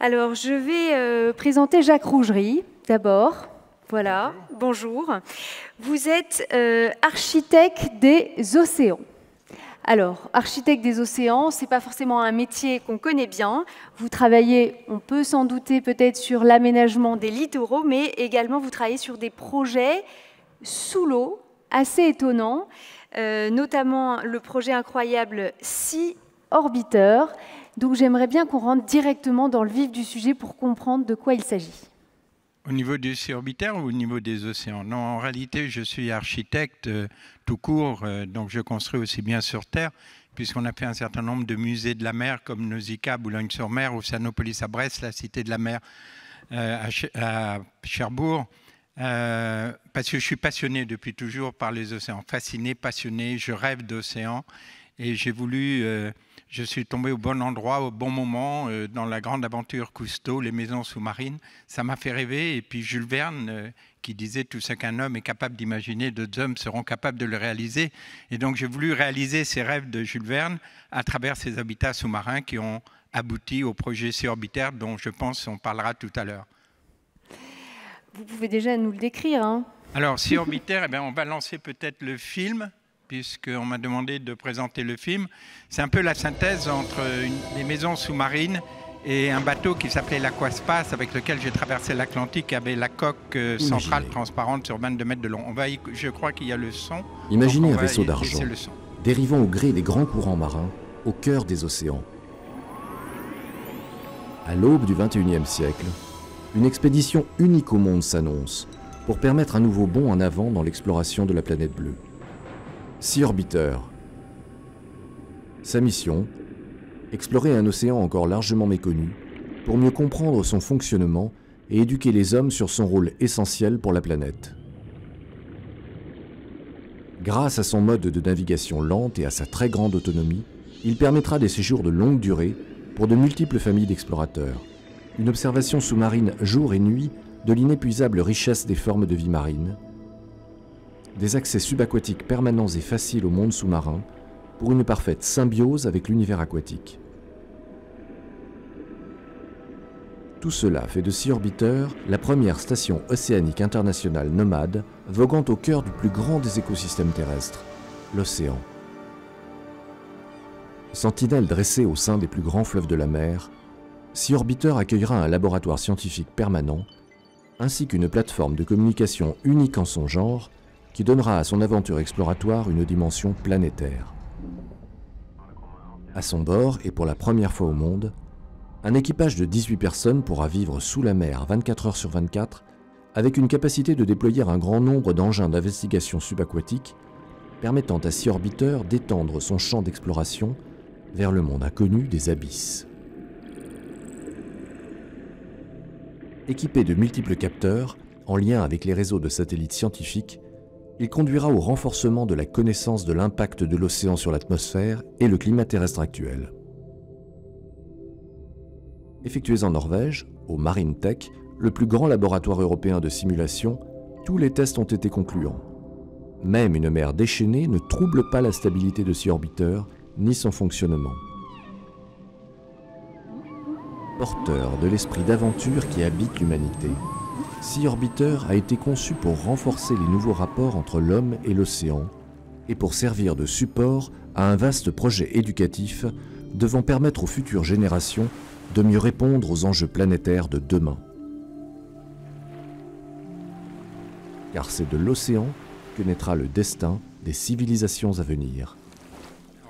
Alors, je vais présenter Jacques Rougerie, d'abord. Voilà, bonjour. Vous êtes architecte des océans. Alors, architecte des océans, ce n'est pas forcément un métier qu'on connaît bien. Vous travaillez, on peut s'en douter peut-être, sur l'aménagement des littoraux, mais également vous travaillez sur des projets sous l'eau, assez étonnants, notamment le projet incroyable Sea Orbiter. Donc j'aimerais bien qu'on rentre directement dans le vif du sujet pour comprendre de quoi il s'agit. Au niveau du Sea Orbiter ou au niveau des océans? Non, en réalité, je suis architecte tout court, donc je construis aussi bien sur Terre, puisqu'on a fait un certain nombre de musées de la mer, comme Nausicaa, Boulogne-sur-Mer, Oceanopolis à Brest, la Cité de la mer à Cherbourg, parce que je suis passionné depuis toujours par les océans, fasciné, passionné, je rêve d'océans, et j'ai voulu... je suis tombé au bon endroit, au bon moment, dans la grande aventure Cousteau, les maisons sous-marines. Ça m'a fait rêver. Et puis Jules Verne, qui disait « Tout ce qu'un homme est capable d'imaginer, d'autres hommes seront capables de le réaliser ». Et donc j'ai voulu réaliser ces rêves de Jules Verne à travers ces habitats sous-marins qui ont abouti au projet Sea Orbiter, dont je pense on parlera tout à l'heure. Vous pouvez déjà nous le décrire, hein? Alors, Sea Orbiter, eh bien, on va lancer peut-être le film, puisqu'on m'a demandé de présenter le film. C'est un peu la synthèse entre des maisons sous-marines et un bateau qui s'appelait l'Aquaspace, avec lequel j'ai traversé l'Atlantique, qui avait la coque centrale transparente sur 22 mètres de long. Je crois qu'il y a le son. Imaginez un vaisseau d'argent, dérivant au gré des grands courants marins, au cœur des océans. À l'aube du XXIe siècle, une expédition unique au monde s'annonce, pour permettre un nouveau bond en avant dans l'exploration de la planète bleue. Sea Orbiter. Sa mission, explorer un océan encore largement méconnu pour mieux comprendre son fonctionnement et éduquer les hommes sur son rôle essentiel pour la planète. Grâce à son mode de navigation lente et à sa très grande autonomie, il permettra des séjours de longue durée pour de multiples familles d'explorateurs. Une observation sous-marine jour et nuit de l'inépuisable richesse des formes de vie marine, des accès subaquatiques permanents et faciles au monde sous-marin pour une parfaite symbiose avec l'univers aquatique. Tout cela fait de Sea Orbiter la première station océanique internationale nomade voguant au cœur du plus grand des écosystèmes terrestres, l'océan. Sentinelle dressée au sein des plus grands fleuves de la mer, Sea Orbiter accueillera un laboratoire scientifique permanent ainsi qu'une plateforme de communication unique en son genre qui donnera à son aventure exploratoire une dimension planétaire. À son bord, et pour la première fois au monde, un équipage de 18 personnes pourra vivre sous la mer 24 heures sur 24, avec une capacité de déployer un grand nombre d'engins d'investigation subaquatique, permettant à Sea Orbiter d'étendre son champ d'exploration vers le monde inconnu des abysses. Équipé de multiples capteurs, en lien avec les réseaux de satellites scientifiques, il conduira au renforcement de la connaissance de l'impact de l'océan sur l'atmosphère et le climat terrestre actuel. Effectués en Norvège, au Marine Tech, le plus grand laboratoire européen de simulation, tous les tests ont été concluants. Même une mer déchaînée ne trouble pas la stabilité de Sea Orbiter ni son fonctionnement. Porteur de l'esprit d'aventure qui habite l'humanité, Sea Orbiter a été conçu pour renforcer les nouveaux rapports entre l'homme et l'océan et pour servir de support à un vaste projet éducatif devant permettre aux futures générations de mieux répondre aux enjeux planétaires de demain. Car c'est de l'océan que naîtra le destin des civilisations à venir.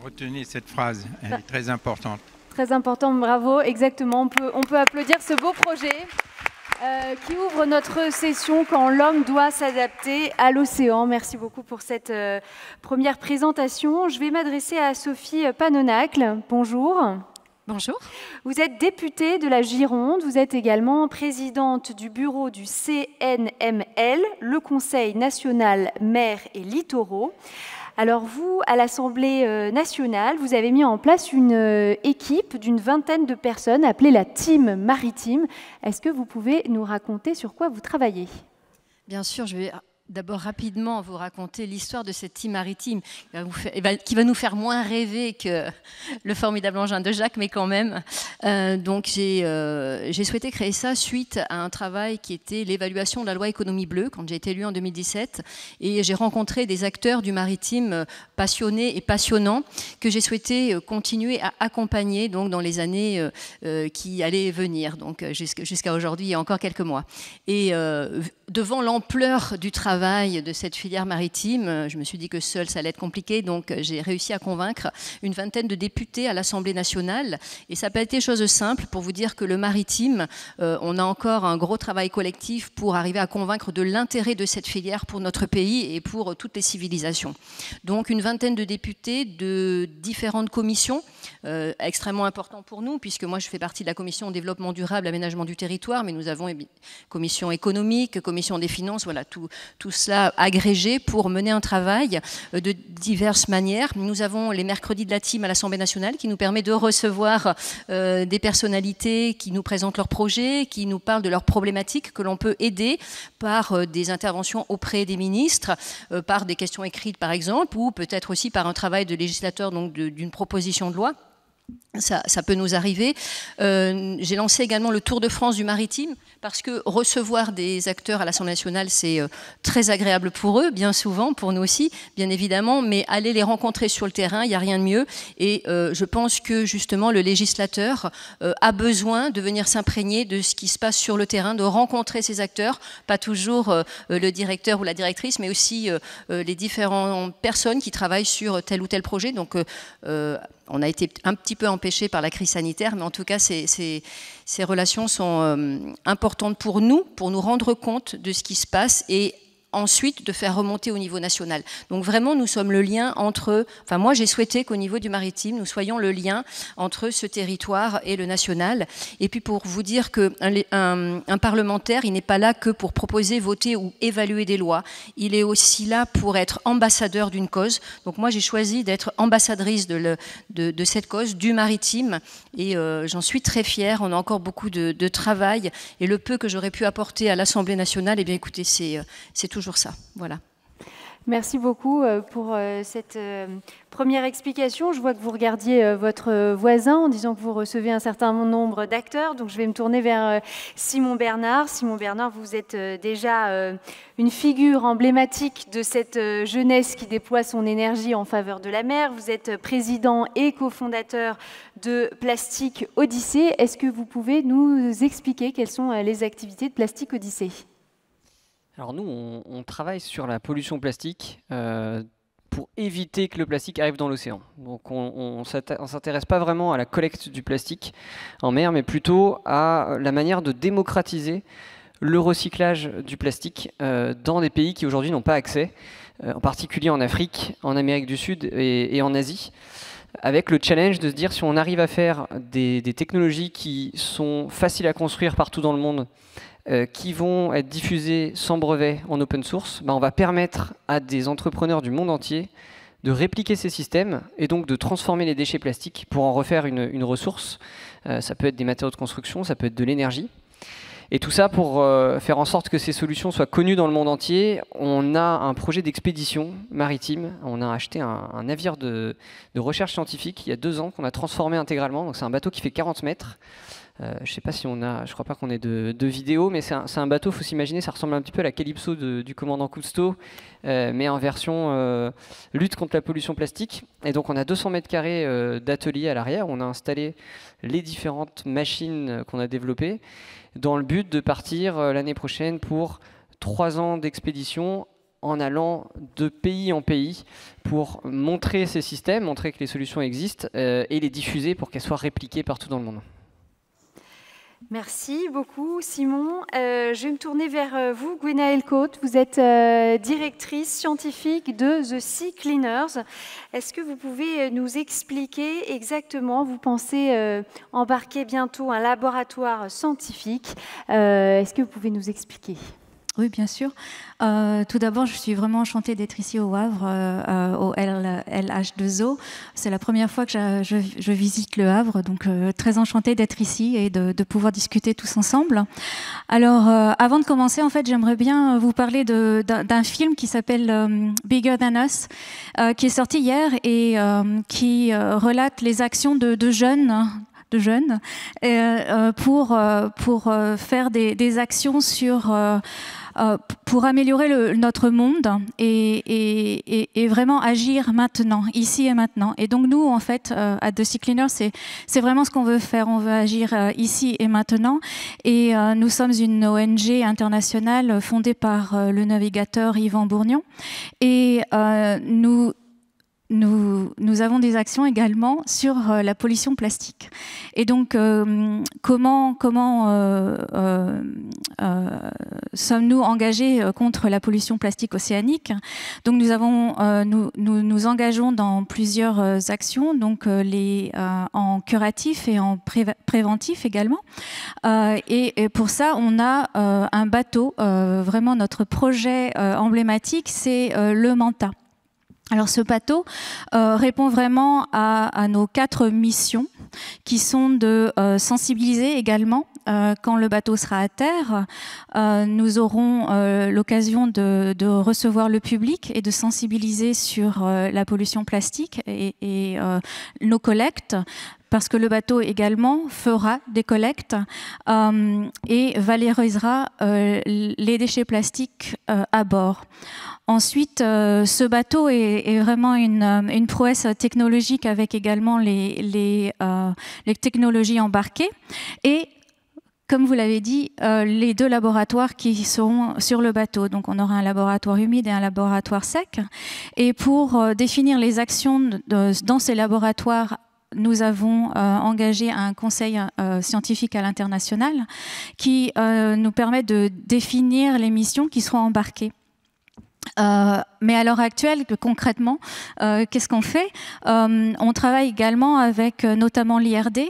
Retenez cette phrase, elle est très importante. Très important, bravo, exactement. On peut applaudir ce beau projet qui ouvre notre session quand l'homme doit s'adapter à l'océan. Merci beaucoup pour cette première présentation. Je vais m'adresser à Sophie Panonacle. Bonjour. Bonjour. Vous êtes députée de la Gironde, vous êtes également présidente du bureau du CNML, le Conseil national mer et littoraux. Alors vous, à l'Assemblée nationale, vous avez mis en place une équipe d'une vingtaine de personnes appelée la Team Maritime. Est-ce que vous pouvez nous raconter sur quoi vous travaillez ? Bien sûr, je vais d'abord rapidement vous raconter l'histoire de cette team maritime qui va nous faire moins rêver que le formidable engin de Jacques, mais quand même. Donc j'ai souhaité créer ça suite à un travail qui était l'évaluation de la loi économie bleue, quand j'ai été élue en 2017. Et j'ai rencontré des acteurs du maritime passionnés et passionnants que j'ai souhaité continuer à accompagner donc, dans les années qui allaient venir, donc jusqu'à aujourd'hui, il y a encore quelques mois. Et devant l'ampleur du travail de cette filière maritime, je me suis dit que seul ça allait être compliqué, donc j'ai réussi à convaincre une vingtaine de députés à l'Assemblée nationale. Et ça n'a pas été chose simple pour vous dire que le maritime, on a encore un gros travail collectif pour arriver à convaincre de l'intérêt de cette filière pour notre pays et pour toutes les civilisations. Donc une vingtaine de députés de différentes commissions, extrêmement important pour nous, puisque moi je fais partie de la commission développement durable, aménagement du territoire, mais nous avons une commission économique, commission des finances, voilà, tout cela agrégé pour mener un travail de diverses manières. Nous avons les mercredis de la team à l'Assemblée nationale qui nous permet de recevoir des personnalités qui nous présentent leurs projets, qui nous parlent de leurs problématiques, que l'on peut aider par des interventions auprès des ministres, par des questions écrites par exemple, ou peut-être aussi par un travail de législateur, donc d'une proposition de loi. Ça peut nous arriver. J'ai lancé également le Tour de France du maritime parce que recevoir des acteurs à l'Assemblée nationale, c'est très agréable pour eux, bien souvent, pour nous aussi, bien évidemment, mais aller les rencontrer sur le terrain, il n'y a rien de mieux. Et je pense que justement le législateur a besoin de venir s'imprégner de ce qui se passe sur le terrain, de rencontrer ces acteurs, pas toujours le directeur ou la directrice, mais aussi les différentes personnes qui travaillent sur tel ou tel projet. Donc on a été un petit peu empêché par la crise sanitaire, mais en tout cas, ces relations sont importantes pour nous rendre compte de ce qui se passe et ensuite de faire remonter au niveau national. Donc vraiment, nous sommes le lien entre... Enfin, moi, j'ai souhaité qu'au niveau du maritime, nous soyons le lien entre ce territoire et le national. Et puis, pour vous dire qu'un parlementaire, il n'est pas là que pour proposer, voter ou évaluer des lois. Il est aussi là pour être ambassadeur d'une cause. Donc moi, j'ai choisi d'être ambassadrice de cette cause, du maritime. Et j'en suis très fière. On a encore beaucoup de travail. Et le peu que j'aurais pu apporter à l'Assemblée nationale, eh bien, écoutez, c'est toujours ça. Voilà. Merci beaucoup pour cette première explication. Je vois que vous regardiez votre voisin en disant que vous recevez un certain nombre d'acteurs. Donc je vais me tourner vers Simon Bernard. Simon Bernard, vous êtes déjà une figure emblématique de cette jeunesse qui déploie son énergie en faveur de la mer. Vous êtes président et cofondateur de Plastique Odyssée. Est-ce que vous pouvez nous expliquer quelles sont les activités de Plastique Odyssée ? Alors nous, on travaille sur la pollution plastique pour éviter que le plastique arrive dans l'océan. Donc on ne s'intéresse pas vraiment à la collecte du plastique en mer, mais plutôt à la manière de démocratiser le recyclage du plastique dans des pays qui aujourd'hui n'ont pas accès, en particulier en Afrique, en Amérique du Sud et en Asie, avec le challenge de se dire si on arrive à faire des technologies qui sont faciles à construire partout dans le monde, qui vont être diffusés sans brevet en open source, on va permettre à des entrepreneurs du monde entier de répliquer ces systèmes et donc de transformer les déchets plastiques pour en refaire une ressource. Ça peut être des matériaux de construction, ça peut être de l'énergie. Et tout ça pour faire en sorte que ces solutions soient connues dans le monde entier. On a un projet d'expédition maritime. On a acheté un navire de recherche scientifique il y a 2 ans qu'on a transformé intégralement. Donc c'est un bateau qui fait 40 mètres. Je sais pas si on a, je crois pas qu'on ait de vidéo, mais c'est un bateau, faut s'imaginer, ça ressemble un petit peu à la Calypso du commandant Cousteau, mais en version lutte contre la pollution plastique. Et donc on a 200 mètres carrés d'atelier à l'arrière, on a installé les différentes machines qu'on a développées, dans le but de partir l'année prochaine pour 3 ans d'expédition en allant de pays en pays pour montrer ces systèmes, montrer que les solutions existent et les diffuser pour qu'elles soient répliquées partout dans le monde. Merci beaucoup, Simon. Je vais me tourner vers vous, Gwenaëlle Côte. Vous êtes directrice scientifique de The Sea Cleaners. Est-ce que vous pouvez nous expliquer exactement, vous pensez embarquer bientôt un laboratoire scientifique. Est-ce que vous pouvez nous expliquer ? Oui, bien sûr. Tout d'abord, je suis vraiment enchantée d'être ici au Havre, au LH2O. C'est la première fois que je visite le Havre, donc très enchantée d'être ici et de pouvoir discuter tous ensemble. Alors, avant de commencer, en fait, j'aimerais bien vous parler d'un film qui s'appelle Bigger Than Us, qui est sorti hier et qui relate les actions de jeunes pour faire des actions pour améliorer notre monde et vraiment agir maintenant, ici et maintenant. Et donc nous, en fait, à The Sea Cleaners, c'est vraiment ce qu'on veut faire. On veut agir ici et maintenant. Et nous sommes une ONG internationale fondée par le navigateur Yvan Bourgnon. Et nous avons des actions également sur la pollution plastique. Et donc, comment sommes-nous engagés contre la pollution plastique océanique? Donc, nous engageons dans plusieurs actions, donc en curatif et en préventif également. Et pour ça, on a un bateau. Vraiment, notre projet emblématique, c'est le Manta. Alors ce bateau répond vraiment à nos 4 missions qui sont de sensibiliser également quand le bateau sera à terre. Nous aurons l'occasion de recevoir le public et de sensibiliser sur la pollution plastique et nos collectes, parce que le bateau également fera des collectes et valorisera les déchets plastiques à bord. Ensuite, ce bateau est vraiment une prouesse technologique avec également les technologies embarquées. Et comme vous l'avez dit, les 2 laboratoires qui seront sur le bateau. Donc on aura un laboratoire humide et un laboratoire sec. Et pour définir les actions dans ces laboratoires, nous avons engagé un conseil scientifique à l'international qui nous permet de définir les missions qui seront embarquées. Mais à l'heure actuelle, concrètement, qu'est-ce qu'on fait? On travaille également avec notamment l'IRD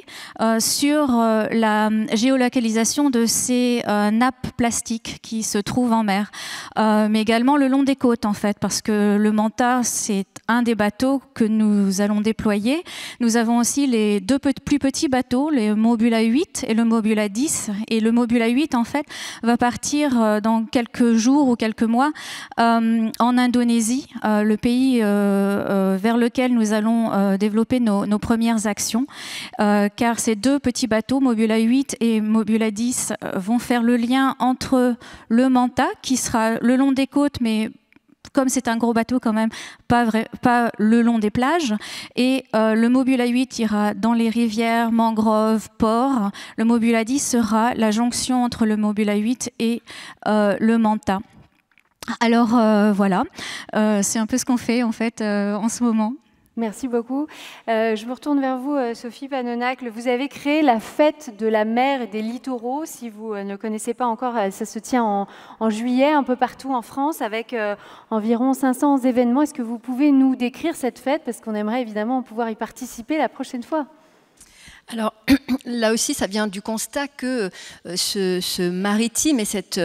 sur la géolocalisation de ces nappes plastiques qui se trouvent en mer, mais également le long des côtes en fait, parce que le Manta, c'est un des bateaux que nous allons déployer. Nous avons aussi les 2 plus petits bateaux, le Mobula 8 et le Mobula 10. Et le Mobula 8, en fait, va partir dans quelques jours ou quelques mois en Indonésie, le pays vers lequel nous allons développer nos premières actions, car ces 2 petits bateaux, Mobula 8 et Mobula 10, vont faire le lien entre le Manta, qui sera le long des côtes, mais comme c'est un gros bateau quand même, pas le long des plages. Et le Mobula 8 ira dans les rivières, mangroves, ports. Le Mobula 10 sera la jonction entre le Mobula 8 et le Manta. Alors voilà, c'est un peu ce qu'on fait en fait en ce moment. Merci beaucoup. Je me retourne vers vous, Sophie Panonacle. Vous avez créé la fête de la mer et des littoraux. Si vous ne connaissez pas encore, ça se tient en juillet un peu partout en France avec environ 500 événements. Est-ce que vous pouvez nous décrire cette fête? Parce qu'on aimerait évidemment pouvoir y participer la prochaine fois. Alors là aussi, ça vient du constat que ce maritime et cet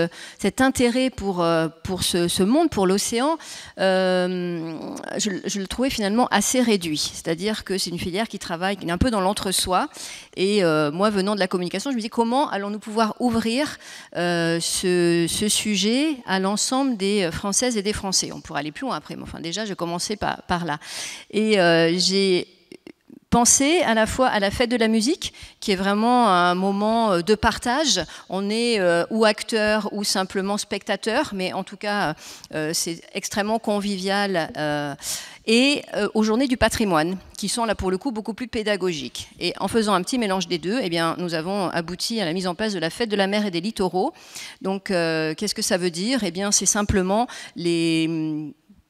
intérêt pour ce monde, pour l'océan, je le trouvais finalement assez réduit. C'est-à-dire que c'est une filière qui travaille, qui est un peu dans l'entre-soi. Et moi, venant de la communication, je me dis comment allons-nous pouvoir ouvrir ce sujet à l'ensemble des Françaises et des Français? On pourrait aller plus loin après, mais enfin déjà, je commençais par là. Et j'ai penser à la fois à la fête de la musique, qui est vraiment un moment de partage. On est ou acteur ou simplement spectateur, mais en tout cas, c'est extrêmement convivial. Et aux journées du patrimoine, qui sont là pour le coup beaucoup plus pédagogiques. Et en faisant un petit mélange des deux, eh bien, nous avons abouti à la mise en place de la fête de la mer et des littoraux. Donc, qu'est-ce que ça veut dire? Eh bien, c'est simplement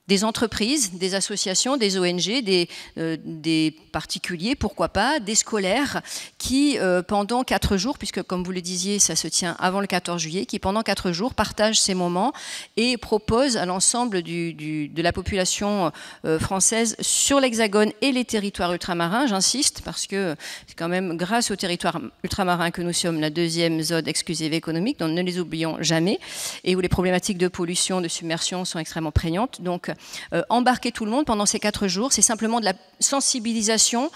des entreprises, des associations, des ONG, des particuliers, pourquoi pas, des scolaires qui, pendant 4 jours, puisque comme vous le disiez, ça se tient avant le 14 juillet, qui pendant 4 jours partagent ces moments et proposent à l'ensemble de la population française sur l'Hexagone et les territoires ultramarins, j'insiste, parce que c'est quand même grâce aux territoires ultramarins que nous sommes la 2e zone exclusive économique, donc ne les oublions jamais, et où les problématiques de pollution, de submersion sont extrêmement prégnantes. Donc, embarquer tout le monde pendant ces 4 jours, c'est simplement de la sensibilisation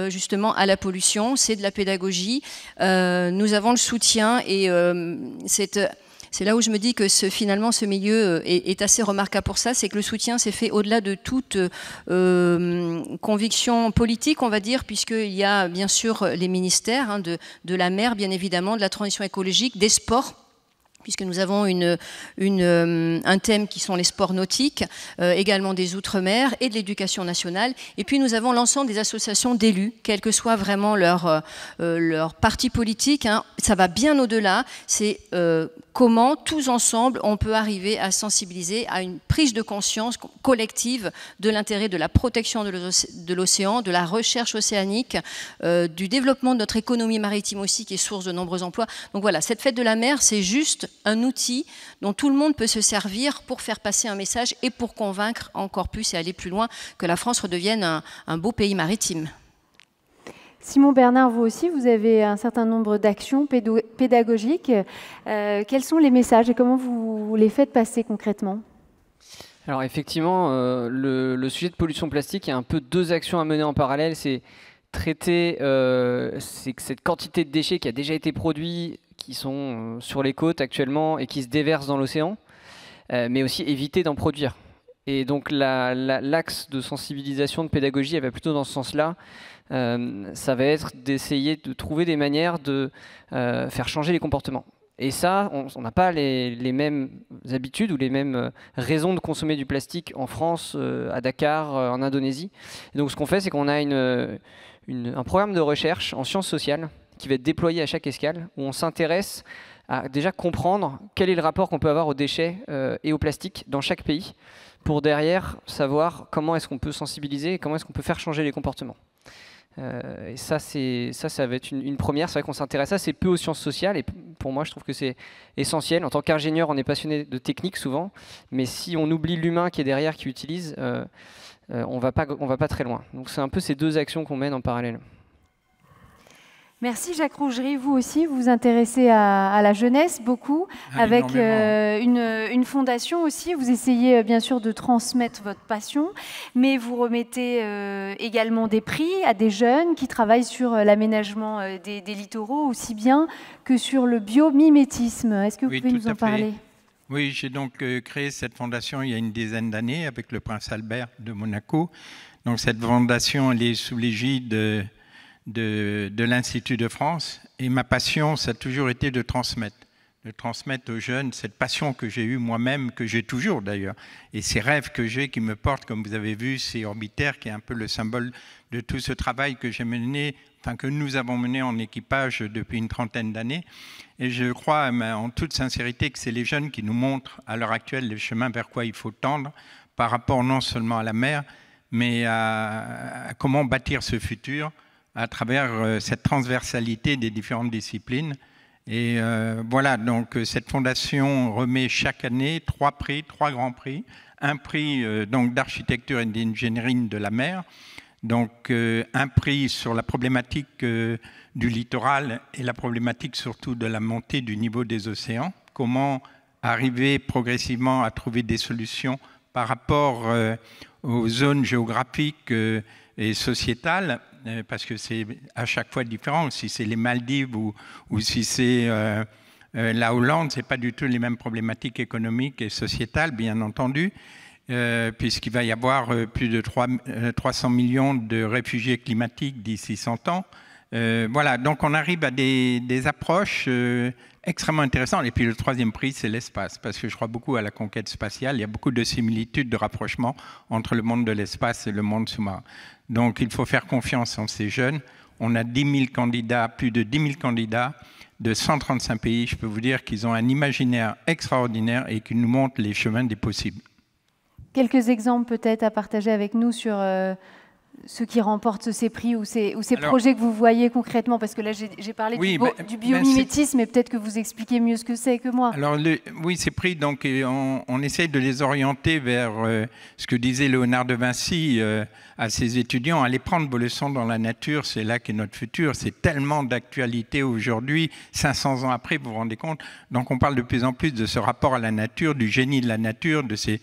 justement à la pollution, c'est de la pédagogie. Nous avons le soutien et c'est là où je me dis que finalement ce milieu est assez remarquable pour ça, c'est que le soutien s'est fait au-delà de toute conviction politique, on va dire, puisqu'il y a bien sûr les ministères hein, de la mer, bien évidemment, de la transition écologique, des sports, puisque nous avons un thème qui sont les sports nautiques, également des outre-mer et de l'éducation nationale. Et puis nous avons l'ensemble des associations d'élus, quel que soit vraiment leur parti politique. Hein. Ça va bien au-delà. C'est comment, tous ensemble, on peut arriver à sensibiliser à une prise de conscience collective de l'intérêt de la protection de l'océan, de la recherche océanique, du développement de notre économie maritime aussi, qui est source de nombreux emplois. Donc voilà, cette fête de la mer, c'est juste un outil dont tout le monde peut se servir pour faire passer un message et pour convaincre encore plus et aller plus loin que la France redevienne un beau pays maritime. Simon Bernard, vous aussi, vous avez un certain nombre d'actions pédagogiques. Quels sont les messages et comment vous les faites passer concrètement ? Alors effectivement, le sujet de pollution plastique, il y a un peu 2 actions à mener en parallèle. C'est traiter cette quantité de déchets qui a déjà été produit, qui sont sur les côtes actuellement et qui se déversent dans l'océan, mais aussi éviter d'en produire. Et donc l'axe de sensibilisation, de pédagogie, elle va plutôt dans ce sens-là. Ça va être d'essayer de trouver des manières de faire changer les comportements. Et ça, on n'a pas les mêmes habitudes ou les mêmes raisons de consommer du plastique en France, à Dakar, en Indonésie. Et donc ce qu'on fait, c'est qu'on a un programme de recherche en sciences sociales qui va être déployé à chaque escale, où on s'intéresse à déjà comprendre quel est le rapport qu'on peut avoir aux déchets et au plastique dans chaque pays, pour derrière savoir comment est-ce qu'on peut sensibiliser et comment est-ce qu'on peut faire changer les comportements. Et ça va être une première. C'est vrai qu'on s'intéresse assez peu aux sciences sociales et pour moi je trouve que c'est essentiel. En tant qu'ingénieur, on est passionné de technique souvent, mais si on oublie l'humain qui est derrière, qui utilise, on va pas très loin. Donc c'est un peu ces 2 actions qu'on mène en parallèle. Merci Jacques Rougerie. Vous aussi, vous vous intéressez à la jeunesse beaucoup, avec une fondation aussi. Vous essayez bien sûr de transmettre votre passion, mais vous remettez également des prix à des jeunes qui travaillent sur l'aménagement des littoraux, aussi bien que sur le biomimétisme. Est-ce que vous pouvez nous en parler ? Oui, j'ai donc créé cette fondation il y a une dizaine d'années avec le prince Albert de Monaco. Donc cette fondation, elle est sous l'égide de l'Institut de France. Et ma passion, ça a toujours été de transmettre aux jeunes cette passion que j'ai eue moi-même, que j'ai toujours d'ailleurs. Et ces rêves que j'ai qui me portent, comme vous avez vu, c'est Orbiter qui est un peu le symbole de tout ce travail que j'ai mené, enfin que nous avons mené en équipage depuis une 30aine d'années. Et je crois en toute sincérité que c'est les jeunes qui nous montrent à l'heure actuelle le chemin vers quoi il faut tendre par rapport non seulement à la mer, mais à comment bâtir ce futur à travers cette transversalité des différentes disciplines. Et voilà, donc cette fondation remet chaque année 3 prix, 3 grands prix. Un prix donc d'architecture et d'ingénierie de la mer, donc un prix sur la problématique du littoral et la problématique surtout de la montée du niveau des océans. Comment arriver progressivement à trouver des solutions par rapport aux zones géographiques et sociétales, parce que c'est à chaque fois différent. Si c'est les Maldives ou si c'est la Hollande, ce n'est pas du tout les mêmes problématiques économiques et sociétales, bien entendu, puisqu'il va y avoir plus de 300 millions de réfugiés climatiques d'ici 100 ans. Voilà, donc on arrive à des approches extrêmement intéressantes. Et puis le 3e prix, c'est l'espace, parce que je crois beaucoup à la conquête spatiale. Il y a beaucoup de similitudes, de rapprochements entre le monde de l'espace et le monde sous-marin. Donc il faut faire confiance en ces jeunes. On a 10 000 candidats, plus de 10 000 candidats de 135 pays. Je peux vous dire qu'ils ont un imaginaire extraordinaire et qu'ils nous montrent les chemins des possibles. quelques exemples peut-être à partager avec nous sur ceux qui remportent ces prix ou ces projets que vous voyez concrètement? Parce que là, j'ai parlé du biomimétisme, mais peut-être que vous expliquez mieux ce que c'est que moi. Alors, oui, ces prix, donc, on essaye de les orienter vers ce que disait Léonard de Vinci à ses étudiants. Allez prendre vos leçons dans la nature, c'est là qu'est notre futur. C'est tellement d'actualité aujourd'hui, 500 ans après, vous vous rendez compte? Donc, on parle de plus en plus de ce rapport à la nature, du génie de la nature, de ces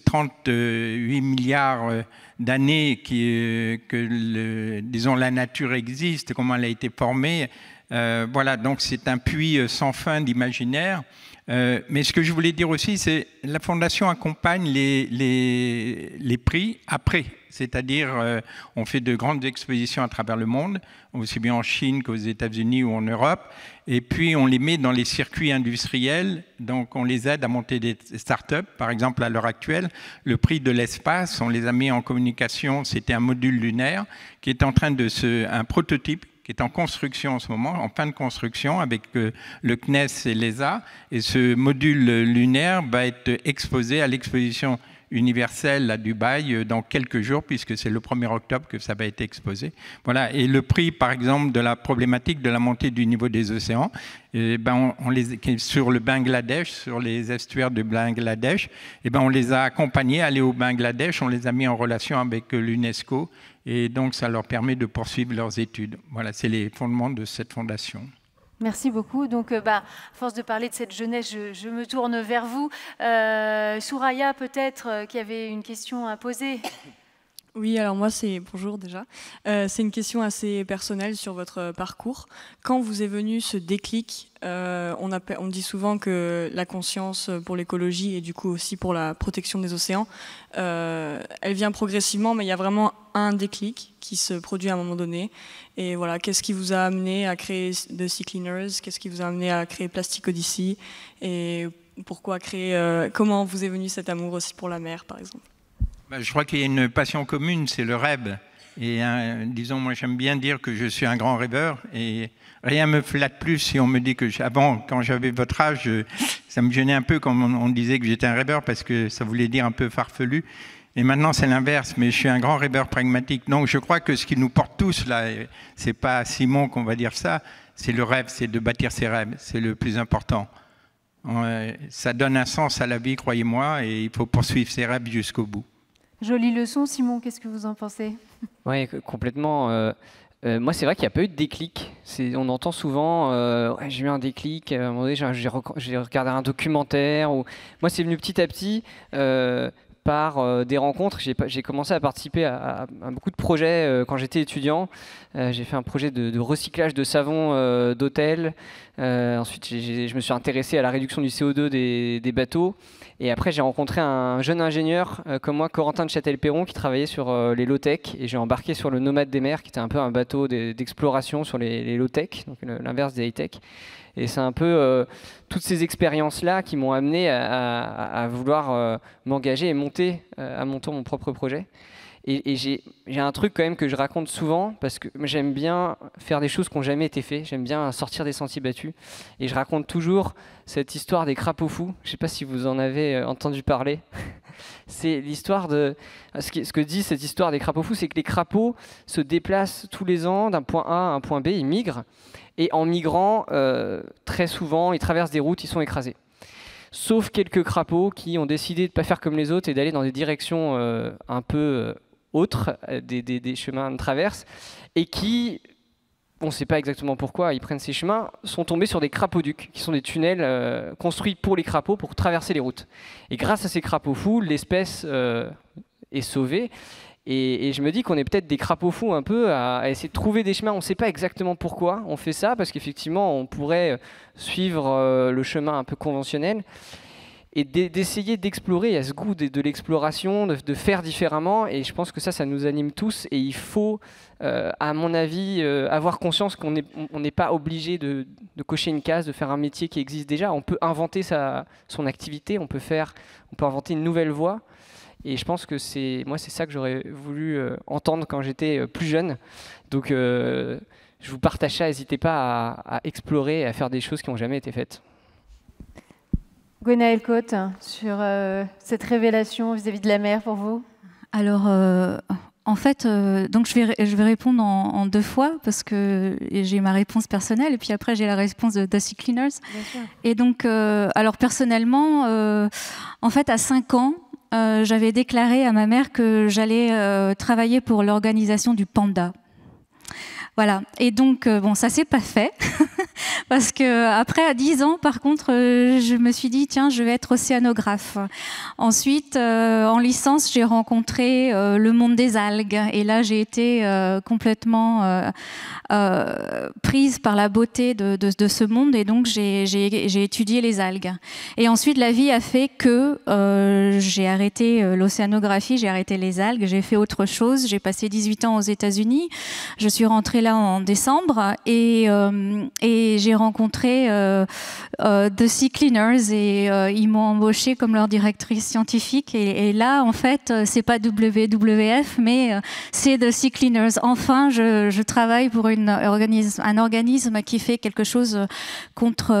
38 milliards d'années que disons, la nature existe, comment elle a été formée. Voilà, donc c'est un puits sans fin d'imaginaire. Mais ce que je voulais dire aussi, c'est que la Fondation accompagne les prix après. C'est-à-dire, on fait de grandes expositions à travers le monde, aussi bien en Chine qu'aux États-Unis ou en Europe. Et puis, on les met dans les circuits industriels. Donc, on les aide à monter des startups. Par exemple, à l'heure actuelle, le prix de l'espace, on les a mis en communication. C'était un module lunaire qui est en train un prototype qui est en construction en ce moment, en fin de construction avec le CNES et l'ESA. Et ce module lunaire va être exposé à l'exposition universelle à Dubaï dans quelques jours, puisque c'est le 1er octobre que ça va être exposé. Voilà. Et le prix, par exemple, de la problématique de la montée du niveau des océans, sur le Bangladesh, sur les estuaires de Bangladesh, on les a accompagnés à aller au Bangladesh, on les a mis en relation avec l'UNESCO, et donc ça leur permet de poursuivre leurs études. Voilà, c'est les fondements de cette fondation. Merci beaucoup. Donc, à force de parler de cette jeunesse, je me tourne vers vous. Souraya, peut-être, qui avait une question à poser. Oui, alors moi, bonjour déjà. C'est une question assez personnelle sur votre parcours. Quand vous est venu ce déclic, on dit souvent que la conscience pour l'écologie et du coup aussi pour la protection des océans, elle vient progressivement, mais il y a vraiment un déclic qui se produit à un moment donné. Et voilà, qu'est-ce qui vous a amené à créer The Sea Cleaners? Qu'est-ce qui vous a amené à créer Plastic Odyssey? Et pourquoi comment vous est venu cet amour aussi pour la mer, par exemple? Je crois qu'il y a une passion commune, c'est le rêve. Et disons, moi j'aime bien dire que je suis un grand rêveur et rien me flatte plus si on me dit que avant, quand j'avais votre âge, ça me gênait un peu quand on disait que j'étais un rêveur parce que ça voulait dire un peu farfelu. Et maintenant c'est l'inverse, mais je suis un grand rêveur pragmatique. Donc je crois que ce qui nous porte tous là, c'est pas à Simon qu'on va dire ça, c'est le rêve, c'est de bâtir ses rêves, c'est le plus important. Ça donne un sens à la vie, croyez-moi, et il faut poursuivre ses rêves jusqu'au bout. Jolie leçon, Simon, qu'est-ce que vous en pensez? Oui, complètement. Moi, c'est vrai qu'il n'y a pas eu de déclic. On entend souvent ouais, j'ai eu un déclic, à un moment donné, j'ai regardé un documentaire. Moi, c'est venu petit à petit par des rencontres. J'ai commencé à participer à beaucoup de projets quand j'étais étudiant. J'ai fait un projet de recyclage de savon d'hôtel. Ensuite, je me suis intéressé à la réduction du CO2 des bateaux. Et après, j'ai rencontré un jeune ingénieur comme moi, Corentin de Châtel-Perron, qui travaillait sur les low-tech. Et j'ai embarqué sur le Nomade des mers, qui était un peu un bateau d'exploration sur les low-tech, donc l'inverse des high-tech. Et c'est un peu toutes ces expériences-là qui m'ont amené à vouloir m'engager et monter mon propre projet. Et j'ai un truc quand même que je raconte souvent, parce que j'aime bien faire des choses qui n'ont jamais été faites, j'aime bien sortir des sentiers battus. Et je raconte toujours cette histoire des crapauds fous. Je ne sais pas si vous en avez entendu parler. C'est l'histoire de... Ce que dit cette histoire des crapauds fous, c'est que les crapauds se déplacent tous les ans d'un point A à un point B, ils migrent. Et en migrant, très souvent, ils traversent des routes, ils sont écrasés. Sauf quelques crapauds qui ont décidé de ne pas faire comme les autres et d'aller dans des directions un peu autres, des chemins de traverse, et qui, on ne sait pas exactement pourquoi ils prennent ces chemins, sont tombés sur des crapauducs, qui sont des tunnels construits pour les crapauds pour traverser les routes. Et grâce à ces crapauds fous, l'espèce est sauvée. Et je me dis qu'on est peut-être des crapauds fous un peu à essayer de trouver des chemins. On ne sait pas exactement pourquoi on fait ça, parce qu'effectivement, on pourrait suivre le chemin un peu conventionnel et d'essayer d'explorer. Il y a ce goût de l'exploration, de faire différemment. Et je pense que ça nous anime tous. Et il faut, à mon avis, avoir conscience qu'on n'est pas obligé de cocher une case, de faire un métier qui existe déjà. On peut inventer son activité, on peut inventer une nouvelle voie. Et je pense que c'est ça que j'aurais voulu entendre quand j'étais plus jeune. Donc je vous partage ça, n'hésitez pas à explorer et à faire des choses qui n'ont jamais été faites. Gwenaëlle Cotte, sur cette révélation vis-à-vis de la mer pour vous? Alors, en fait, donc je vais répondre en deux fois parce que j'ai ma réponse personnelle et puis après j'ai la réponse de Dusty Cleaners. Bien sûr. Et donc, alors personnellement, en fait, à 5 ans, j'avais déclaré à ma mère que j'allais travailler pour l'organisation du Panda. Voilà. Et donc, bon, ça s'est pas fait. Parce que après, à 10 ans, par contre, je me suis dit, tiens, je vais être océanographe. Ensuite, en licence, j'ai rencontré le monde des algues. Et là, j'ai été complètement prise par la beauté de ce monde. Et donc, j'ai étudié les algues. Et ensuite, la vie a fait que j'ai arrêté l'océanographie, j'ai arrêté les algues, j'ai fait autre chose. J'ai passé 18 ans aux États-Unis. Je suis rentrée là en décembre et j'ai rencontré The Sea Cleaners et ils m'ont embauchée comme leur directrice scientifique et là en fait c'est pas WWF mais c'est The Sea Cleaners. Enfin je travaille pour un organisme qui fait quelque chose contre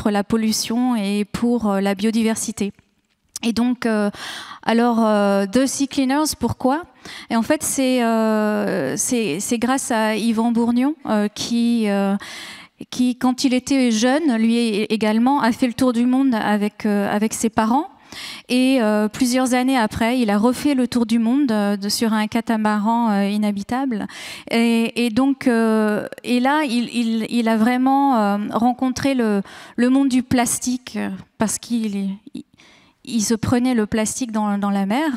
la pollution et pour la biodiversité. Et donc, The Sea Cleaners, pourquoi? Et en fait, c'est grâce à Yvan Bourgnon qui, quand il était jeune, lui également, a fait le tour du monde avec ses parents. Et plusieurs années après, il a refait le tour du monde sur un catamaran inhabitable. Et donc, et là, il a vraiment rencontré le monde du plastique parce il se prenait le plastique dans la mer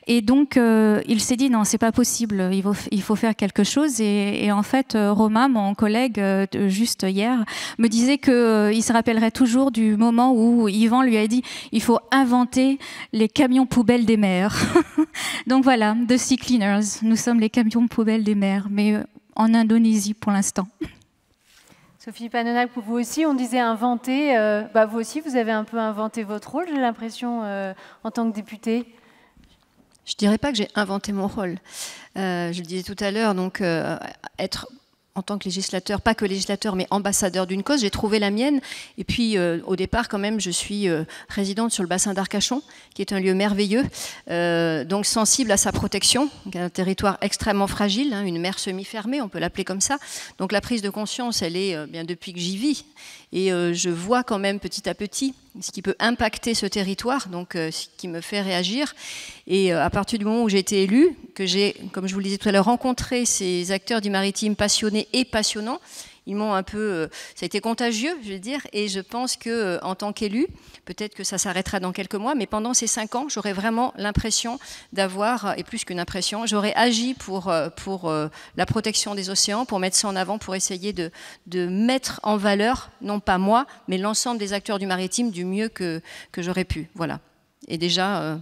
et donc il s'est dit non, c'est pas possible, il faut faire quelque chose et en fait Romain, mon collègue juste hier, me disait qu'il se rappellerait toujours du moment où Yvan lui a dit il faut inventer les camions poubelles des mers. Donc voilà, The Sea Cleaners, nous sommes les camions poubelles des mers, mais en Indonésie pour l'instant. Sophie Panonac, pour vous aussi, on disait inventer. Vous aussi, vous avez un peu inventé votre rôle, j'ai l'impression, en tant que députée. Je ne dirais pas que j'ai inventé mon rôle. Je le disais tout à l'heure, donc être en tant que législateur, pas que législateur, mais ambassadeur d'une cause, j'ai trouvé la mienne. Et puis, au départ, quand même, je suis résidente sur le bassin d'Arcachon, qui est un lieu merveilleux, donc sensible à sa protection, un territoire extrêmement fragile, hein, une mer semi-fermée, on peut l'appeler comme ça. Donc la prise de conscience, elle est bien depuis que j'y vis. Et je vois quand même petit à petit ce qui peut impacter ce territoire, donc ce qui me fait réagir. Et à partir du moment où j'ai été élue, que j'ai, comme je vous le disais tout à l'heure, rencontré ces acteurs du maritime passionnés et passionnants, ils m'ont un peu, ça a été contagieux, je veux dire, et je pense que en tant qu'élue, peut-être que ça s'arrêtera dans quelques mois, mais pendant ces 5 ans, j'aurais vraiment l'impression d'avoir, et plus qu'une impression, j'aurais agi pour la protection des océans, pour mettre ça en avant, pour essayer de mettre en valeur, non pas moi, mais l'ensemble des acteurs du maritime du mieux que j'aurais pu. Voilà. Et déjà,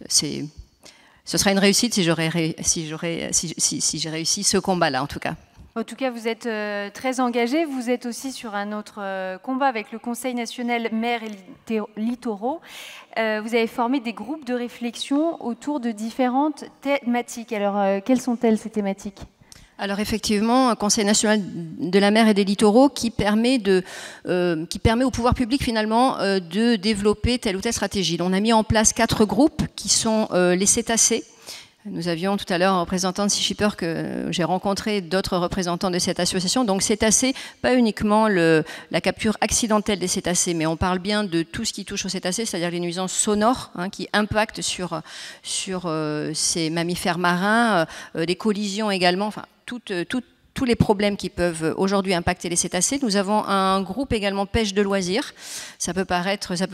ce sera une réussite si j'ai réussi ce combat-là, en tout cas. En tout cas, vous êtes très engagé. Vous êtes aussi sur un autre combat avec le Conseil national mer et littoraux. Vous avez formé des groupes de réflexion autour de différentes thématiques. Alors, quelles sont-elles, ces thématiques ? Alors effectivement, un Conseil national de la mer et des littoraux qui permet au pouvoir public finalement de développer telle ou telle stratégie. On a mis en place 4 groupes qui sont les cétacés. Nous avions tout à l'heure un représentant de Sea Shepherd que j'ai rencontré, d'autres représentants de cette association. Donc cétacés, pas uniquement la capture accidentelle des cétacés, mais on parle bien de tout ce qui touche aux cétacés, c'est-à-dire les nuisances sonores qui impactent sur ces mammifères marins, des collisions également, enfin tous les problèmes qui peuvent aujourd'hui impacter les cétacés. Nous avons un groupe également pêche de loisirs. Ça peut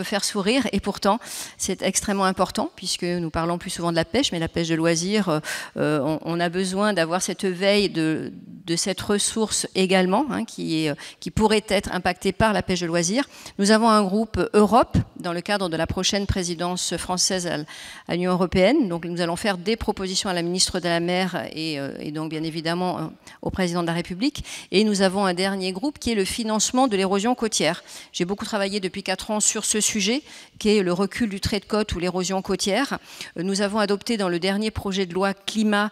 faire sourire et pourtant c'est extrêmement important puisque nous parlons plus souvent de la pêche, mais la pêche de loisirs, on a besoin d'avoir cette veille de cette ressource également qui pourrait être impactée par la pêche de loisirs. Nous avons un groupe Europe dans le cadre de la prochaine présidence française à l'Union européenne. Donc nous allons faire des propositions à la ministre de la Mer et donc bien évidemment au président président de la République. Et nous avons un dernier groupe qui est le financement de l'érosion côtière. J'ai beaucoup travaillé depuis 4 ans sur ce sujet, qui est le recul du trait de côte ou l'érosion côtière. Nous avons adopté dans le dernier projet de loi climat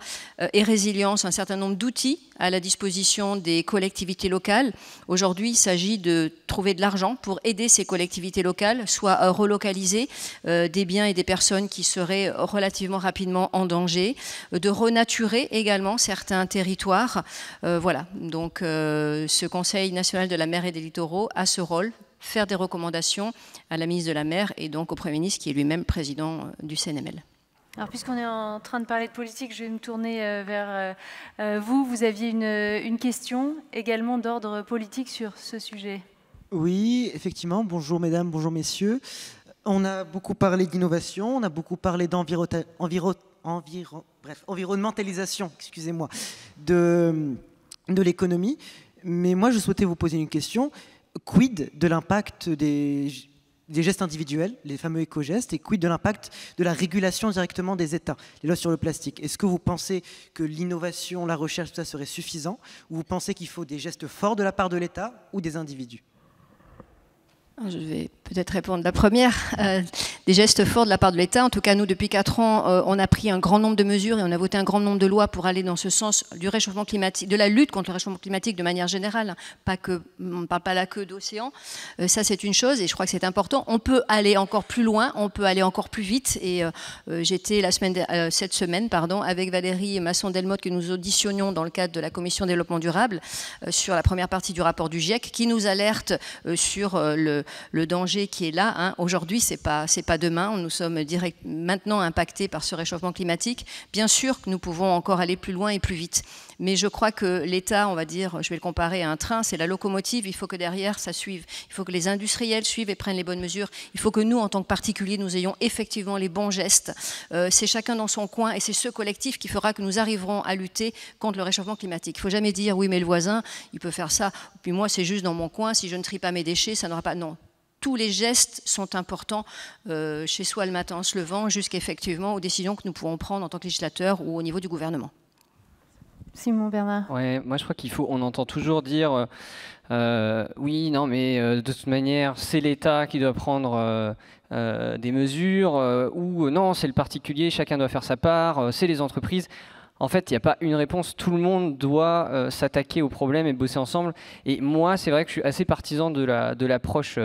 et résilience un certain nombre d'outils à la disposition des collectivités locales. Aujourd'hui, il s'agit de trouver de l'argent pour aider ces collectivités locales, soit à relocaliser des biens et des personnes qui seraient relativement rapidement en danger, de renaturer également certains territoires. Voilà, donc ce Conseil national de la mer et des littoraux a ce rôle, faire des recommandations à la ministre de la Mer et donc au Premier ministre qui est lui-même président du CNML. Alors, puisqu'on est en train de parler de politique, je vais me tourner vers vous. Vous aviez une question également d'ordre politique sur ce sujet. Oui, effectivement. Bonjour mesdames, bonjour messieurs. On a beaucoup parlé d'innovation, on a beaucoup parlé d'environnementalisation, excusez-moi, de l'économie. Mais moi, je souhaitais vous poser une question. Quid de l'impact des gestes individuels, les fameux éco-gestes, et quid de l'impact de la régulation directement des États, les lois sur le plastique? Est-ce que vous pensez que l'innovation, la recherche, tout ça serait suffisant, ou vous pensez qu'il faut des gestes forts de la part de l'État ou des individus? Je vais peut-être répondre la première. Des gestes forts de la part de l'État. En tout cas, nous, depuis 4 ans, on a pris un grand nombre de mesures et on a voté un grand nombre de lois pour aller dans ce sens du réchauffement climatique, de la lutte contre le réchauffement climatique de manière générale. On ne parle pas là que d'océan. Ça, c'est une chose et je crois que c'est important. On peut aller encore plus loin, on peut aller encore plus vite. Et j'étais cette semaine, avec Valérie Masson-Delmotte, que nous auditionnions dans le cadre de la Commission développement durable sur la première partie du rapport du GIEC, qui nous alerte sur le danger qui est là. Hein. Aujourd'hui, c'est pas demain. Nous sommes maintenant impactés par ce réchauffement climatique. Bien sûr que nous pouvons encore aller plus loin et plus vite. Mais je crois que l'État, on va dire, je vais le comparer à un train, c'est la locomotive. Il faut que derrière, ça suive. Il faut que les industriels suivent et prennent les bonnes mesures. Il faut que nous, en tant que particuliers, nous ayons effectivement les bons gestes. C'est chacun dans son coin et c'est ce collectif qui fera que nous arriverons à lutter contre le réchauffement climatique. Il ne faut jamais dire, oui, mais le voisin, il peut faire ça. Puis moi, c'est juste dans mon coin. Si je ne trie pas mes déchets, ça n'aura pas... Non. Tous les gestes sont importants chez soi le matin en se levant, jusqu'effectivement aux décisions que nous pouvons prendre en tant que législateurs ou au niveau du gouvernement. Simon Bernard. Ouais, moi je crois on entend toujours dire oui, non, mais de toute manière, c'est l'État qui doit prendre des mesures, ou non, c'est le particulier, chacun doit faire sa part, c'est les entreprises. En fait, il n'y a pas une réponse. Tout le monde doit s'attaquer au problème et bosser ensemble. Et moi, c'est vrai que je suis assez partisan de l'approche...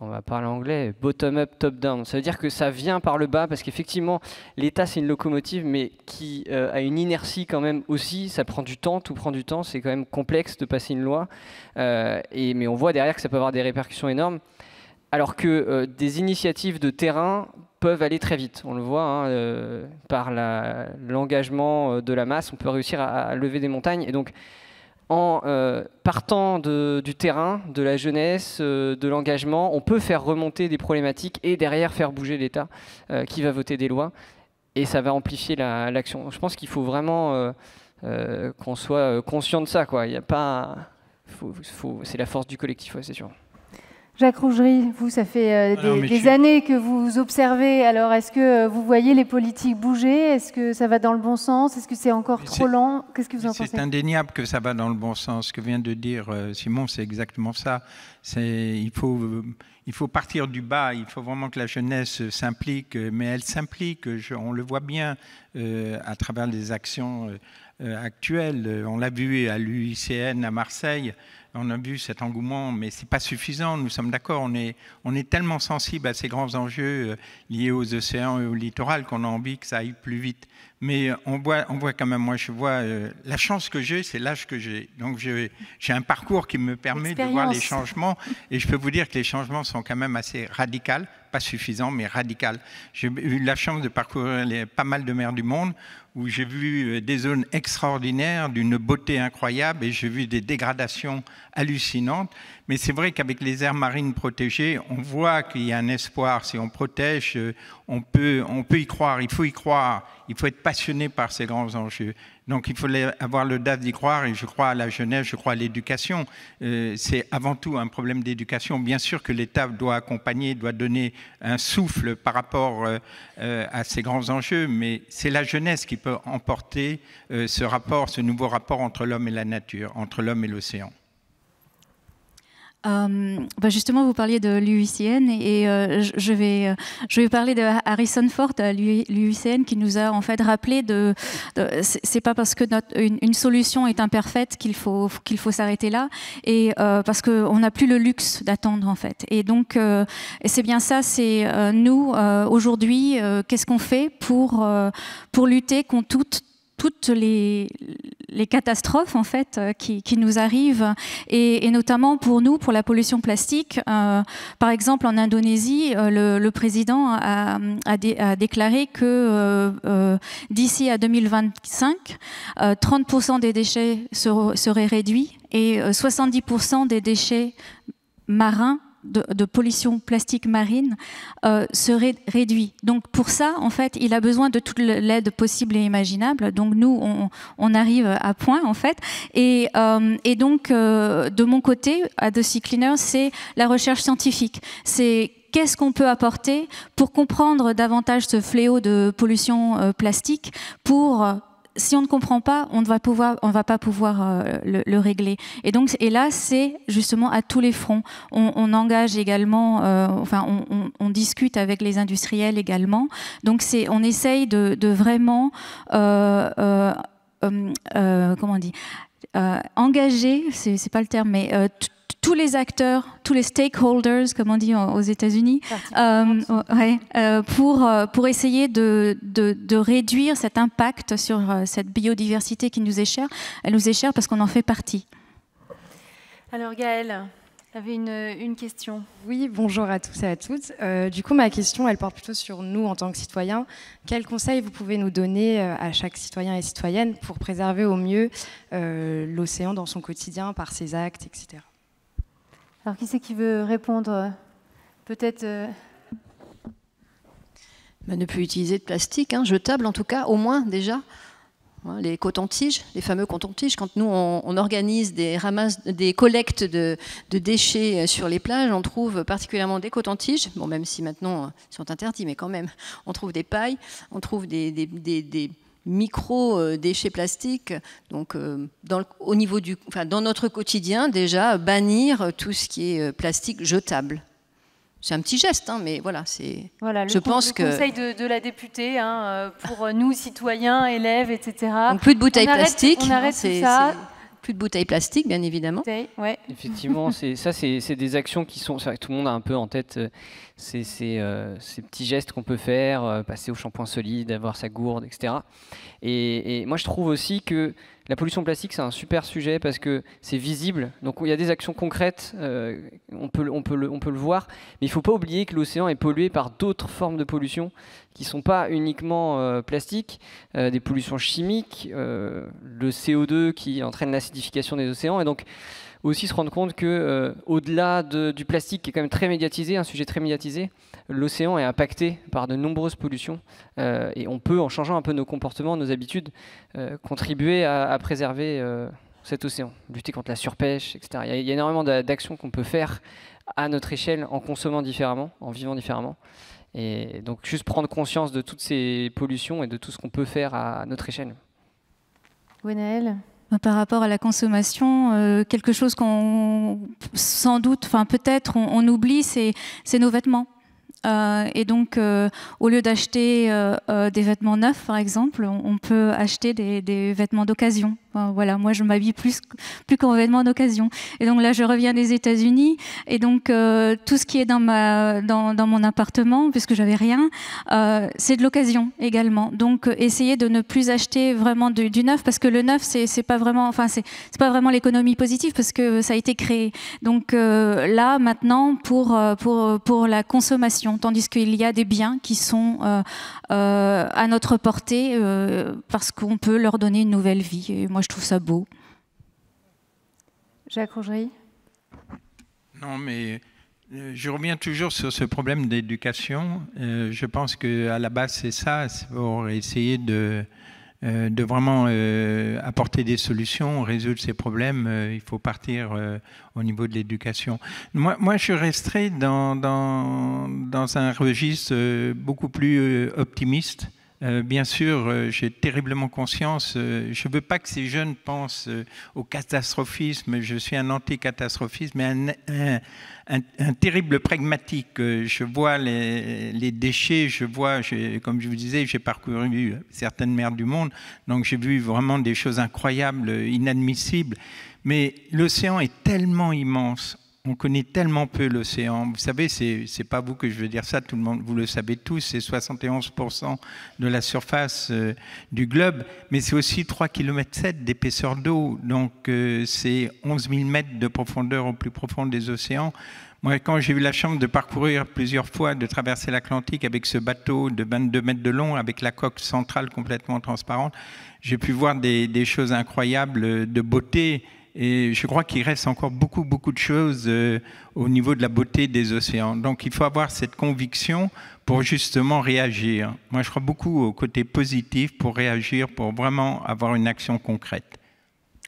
on va parler anglais, bottom-up, top-down. Ça veut dire que ça vient par le bas, parce qu'effectivement, l'État, c'est une locomotive, mais qui a une inertie quand même aussi. Ça prend du temps, tout prend du temps. C'est quand même complexe de passer une loi. Mais on voit derrière que ça peut avoir des répercussions énormes. Alors que des initiatives de terrain peuvent aller très vite. On le voit, hein, par l'engagement de la masse, on peut réussir à lever des montagnes. Et donc, en partant du terrain, de la jeunesse, de l'engagement, on peut faire remonter des problématiques et derrière faire bouger l'État qui va voter des lois. Et ça va amplifier l'action. Je pense qu'il faut vraiment qu'on soit conscient de ça, quoi. Il y a pas... c'est la force du collectif, ouais, c'est sûr. Jacques Rougerie, vous, ça fait des années que vous observez. Alors, est-ce que vous voyez les politiques bouger? Est-ce que ça va dans le bon sens? Est-ce que c'est encore trop lent? Qu'est-ce que vous en pensez? C'est indéniable que ça va dans le bon sens. Ce que vient de dire Simon, c'est exactement ça. Il faut partir du bas. Il faut vraiment que la jeunesse s'implique. Mais elle s'implique, on le voit bien à travers les actions actuelles. On l'a vu à l'UICN à Marseille. On a vu cet engouement, mais ce n'est pas suffisant, nous sommes d'accord. On est tellement sensible à ces grands enjeux liés aux océans et au littoral qu'on a envie que ça aille plus vite. Mais on voit quand même, moi je vois, la chance que j'ai, c'est l'âge que j'ai. Donc j'ai un parcours qui me permet de voir les changements. Et je peux vous dire que les changements sont quand même assez radicaux, pas suffisants, mais radicaux. J'ai eu la chance de parcourir pas mal de mers du monde, où j'ai vu des zones extraordinaires, d'une beauté incroyable, et j'ai vu des dégradations hallucinantes. Mais c'est vrai qu'avec les aires marines protégées, on voit qu'il y a un espoir. Si on protège, on peut y croire, il faut y croire. Il faut être passionné par ces grands enjeux. Donc il faut avoir l'audace d'y croire, et je crois à la jeunesse, je crois à l'éducation. C'est avant tout un problème d'éducation. Bien sûr que l'État doit accompagner, doit donner un souffle par rapport à ces grands enjeux, mais c'est la jeunesse qui peut emporter ce nouveau rapport entre l'homme et la nature, entre l'homme et l'océan? Justement, vous parliez de l'UICN et je vais parler de Harrison Ford à l'UICN qui nous a en fait rappelé c'est pas parce que une solution est imparfaite qu'il faut s'arrêter là, et parce qu'on n'a plus le luxe d'attendre en fait. Et donc c'est bien ça, c'est nous aujourd'hui, qu'est-ce qu'on fait pour lutter contre toutes les catastrophes en fait qui nous arrivent, et notamment pour nous, pour la pollution plastique. Par exemple, en Indonésie, le président a déclaré que d'ici à 2025, 30% des déchets seraient réduits et 70% des déchets marins de pollution plastique marine serait réduit. Donc pour ça, en fait, il a besoin de toute l'aide possible et imaginable. Donc nous, on arrive à point, en fait. Et donc, de mon côté, à The Sea Cleaner, c'est la recherche scientifique. C'est qu'est-ce qu'on peut apporter pour comprendre davantage ce fléau de pollution plastique, pour... Si on ne comprend pas, on ne va pas pouvoir le régler. Et donc, là, c'est justement à tous les fronts. On engage également, on discute avec les industriels également. Donc, on essaye de vraiment, comment on dit, engager, c'est pas le terme, mais tous les acteurs, tous les stakeholders, comme on dit aux États-Unis, pour essayer de réduire cet impact sur cette biodiversité qui nous est chère. Elle nous est chère parce qu'on en fait partie. Alors Gaëlle, tu avais une question. Oui, bonjour à tous et à toutes. Du coup, ma question, elle porte plutôt sur nous en tant que citoyens. Quels conseils vous pouvez nous donner à chaque citoyen et citoyenne pour préserver au mieux l'océan dans son quotidien par ses actes, etc. Alors, qui c'est qui veut répondre? Peut-être... Ne plus utiliser de plastique, jetable en tout cas, au moins déjà. Les cotons-tiges, les fameux cotons-tiges, quand nous on organise des collectes de déchets sur les plages, on trouve particulièrement des cotons-tiges, bon, même si maintenant ils sont interdits, mais quand même, on trouve des pailles, on trouve des micro-déchets plastiques. Donc, dans notre quotidien, déjà, bannir tout ce qui est plastique jetable. C'est un petit geste, mais voilà, c'est. Voilà, le conseil de la députée pour nous, citoyens, élèves, etc. Donc, plus de bouteilles plastiques. On arrête tout ça. Plus de bouteilles plastiques, bien évidemment. Ouais. Effectivement, c'est des actions qui sont... C'est vrai que tout le monde a un peu en tête ces petits gestes qu'on peut faire, passer au shampoing solide, avoir sa gourde, etc. Et moi, je trouve aussi que la pollution plastique, c'est un super sujet parce que c'est visible. Donc, il y a des actions concrètes, on peut le voir. Mais il ne faut pas oublier que l'océan est pollué par d'autres formes de pollution qui ne sont pas uniquement plastiques, des pollutions chimiques, le CO2 qui entraîne l'acidification des océans. Et donc, aussi se rendre compte que au-delà du plastique qui est quand même très médiatisé, un sujet très médiatisé, l'océan est impacté par de nombreuses pollutions et on peut, en changeant un peu nos comportements, nos habitudes, contribuer à préserver cet océan, lutter contre la surpêche, etc. Il y a énormément d'actions qu'on peut faire à notre échelle en consommant différemment, en vivant différemment. Et donc juste prendre conscience de toutes ces pollutions et de tout ce qu'on peut faire à notre échelle. Gwenaëlle ? Par rapport à la consommation, quelque chose qu'on sans doute, enfin peut-être on oublie, c'est nos vêtements. Et donc, au lieu d'acheter des vêtements neufs, par exemple, on peut acheter des vêtements d'occasion. Enfin, voilà, moi, je m'habille plus qu'en vêtements d'occasion. Et donc là, je reviens des États-Unis, et donc tout ce qui est dans mon appartement, puisque j'avais rien, c'est de l'occasion également. Donc, essayer de ne plus acheter vraiment du neuf, parce que le neuf, c'est pas vraiment, enfin, c'est pas vraiment l'économie positive, parce que ça a été créé. Donc là, maintenant, pour la consommation, tandis qu'il y a des biens qui sont à notre portée parce qu'on peut leur donner une nouvelle vie. Et moi, je trouve ça beau. Jacques Rougerie ? Non, mais je reviens toujours sur ce problème d'éducation. Je pense qu'à la base, c'est ça, c'est pour essayer de vraiment apporter des solutions, résoudre ces problèmes. Il faut partir au niveau de l'éducation. Moi, je resterai dans un registre beaucoup plus optimiste Bien sûr, j'ai terriblement conscience. Je ne veux pas que ces jeunes pensent au catastrophisme. Je suis un anti-catastrophiste, mais un terrible pragmatique. Je vois les déchets, je vois, comme je vous disais, j'ai parcouru certaines mers du monde, donc j'ai vu vraiment des choses incroyables, inadmissibles. Mais l'océan est tellement immense. On connaît tellement peu l'océan. Vous savez, c'est pas vous que je veux dire ça, tout le monde, vous le savez tous, c'est 71% de la surface du globe, mais c'est aussi 3,7 km d'épaisseur d'eau, donc c'est 11 000 mètres de profondeur au plus profond des océans. Moi, quand j'ai eu la chance de parcourir plusieurs fois, de traverser l'Atlantique avec ce bateau de 22 mètres de long, avec la coque centrale complètement transparente, j'ai pu voir des choses incroyables de beauté. Et je crois qu'il reste encore beaucoup de choses au niveau de la beauté des océans. Donc il faut avoir cette conviction pour justement réagir. Moi, je crois beaucoup au côté positif pour réagir, pour vraiment avoir une action concrète.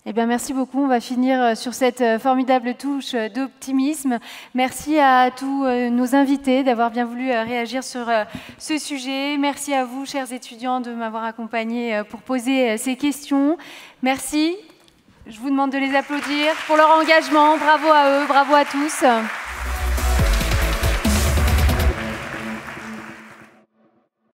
Eh bien, merci beaucoup. On va finir sur cette formidable touche d'optimisme. Merci à tous nos invités d'avoir bien voulu réagir sur ce sujet. Merci à vous, chers étudiants, de m'avoir accompagné pour poser ces questions. Merci. Je vous demande de les applaudir pour leur engagement. Bravo à eux, bravo à tous.